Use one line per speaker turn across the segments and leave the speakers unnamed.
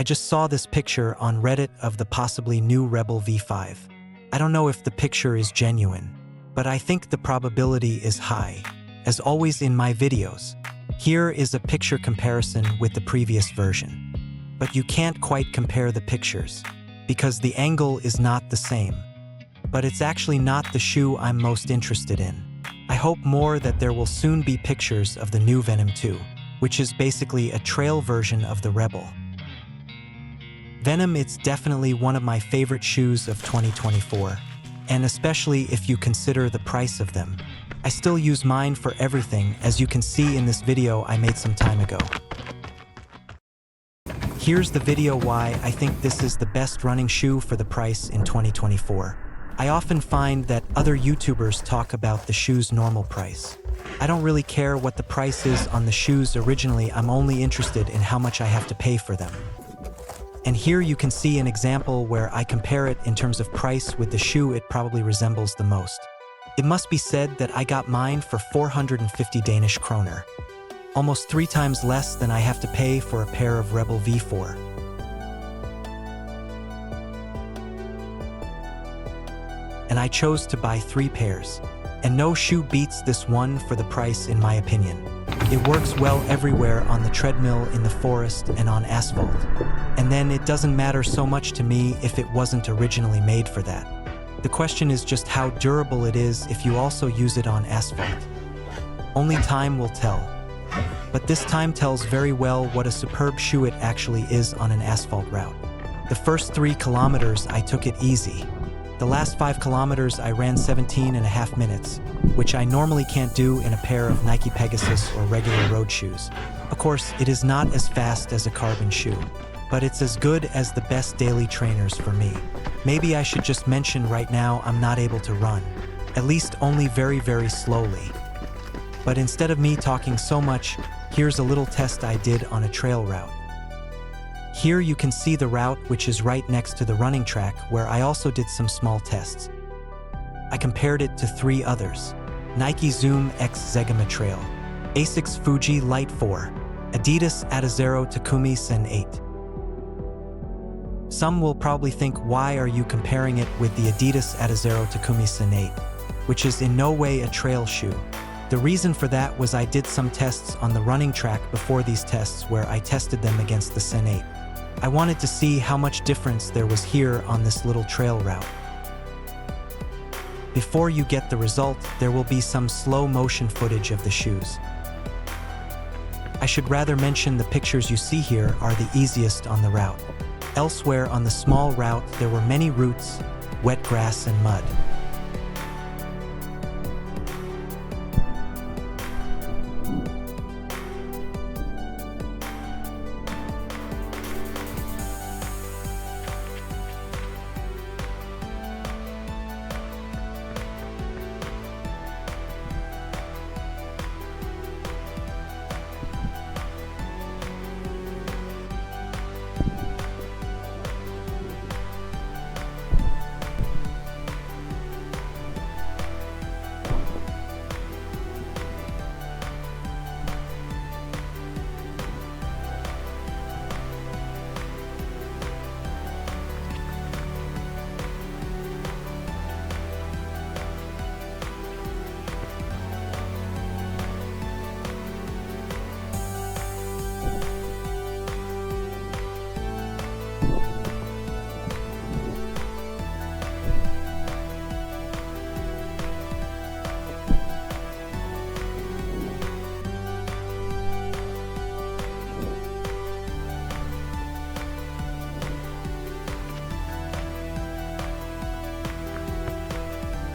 I just saw this picture on Reddit of the possibly new Rebel V5. I don't know if the picture is genuine, but I think the probability is high. As always in my videos, here is a picture comparison with the previous version. But you can't quite compare the pictures, because the angle is not the same. But it's actually not the shoe I'm most interested in. I hope more that there will soon be pictures of the new Venom 2, which is basically a trail version of the Rebel. Venom, it's definitely one of my favorite shoes of 2024, and especially if you consider the price of them. I still use mine for everything, as you can see in this video I made some time ago. Here's the video why I think this is the best running shoe for the price in 2024. I often find that other YouTubers talk about the shoe's normal price. I don't really care what the price is on the shoes originally, I'm only interested in how much I have to pay for them. And here you can see an example where I compare it in terms of price with the shoe it probably resembles the most. It must be said that I got mine for 450 Danish kroner, almost 3 times less than I have to pay for a pair of Rebel V4. And I chose to buy 3 pairs. And no shoe beats this one for the price in my opinion. It works well everywhere on the treadmill, in the forest, and on asphalt. And then it doesn't matter so much to me if it wasn't originally made for that. The question is just how durable it is if you also use it on asphalt. Only time will tell. But this time tells very well what a superb shoe it actually is on an asphalt route. The first 3 kilometers I took it easy. The last 5 kilometers I ran 17.5 minutes, which I normally can't do in a pair of Nike Pegasus or regular road shoes. Of course, it is not as fast as a carbon shoe, but it's as good as the best daily trainers for me. Maybe I should just mention right now I'm not able to run, at least only very, very slowly. But instead of me talking so much, here's a little test I did on a trail route. Here you can see the route, which is right next to the running track, where I also did some small tests. I compared it to 3 others: Nike Zoom X Zegama Trail, Asics Fuji Light 4, Adidas Adizero Takumi Sen 8. Some will probably think, why are you comparing it with the Adidas Adizero Takumi Sen 8, which is in no way a trail shoe? The reason for that was I did some tests on the running track before these tests where I tested them against the Sen 8. I wanted to see how much difference there was here on this little trail route. Before you get the result, there will be some slow motion footage of the shoes. I should rather mention the pictures you see here are the easiest on the route. Elsewhere on the small route, there were many roots, wet grass and mud.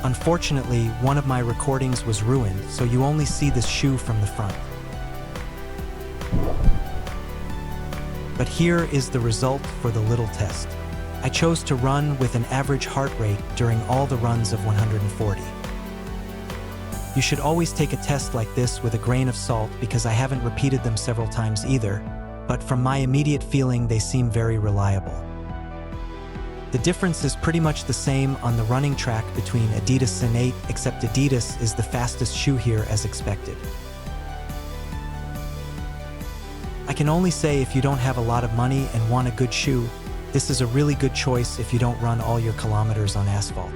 Unfortunately, one of my recordings was ruined, so you only see this shoe from the front. But here is the result for the little test. I chose to run with an average heart rate during all the runs of 140. You should always take a test like this with a grain of salt because I haven't repeated them several times either, but from my immediate feeling they seem very reliable. The difference is pretty much the same on the running track between Adidas Sen 8, except Adidas is the fastest shoe here as expected. I can only say if you don't have a lot of money and want a good shoe, this is a really good choice if you don't run all your kilometers on asphalt.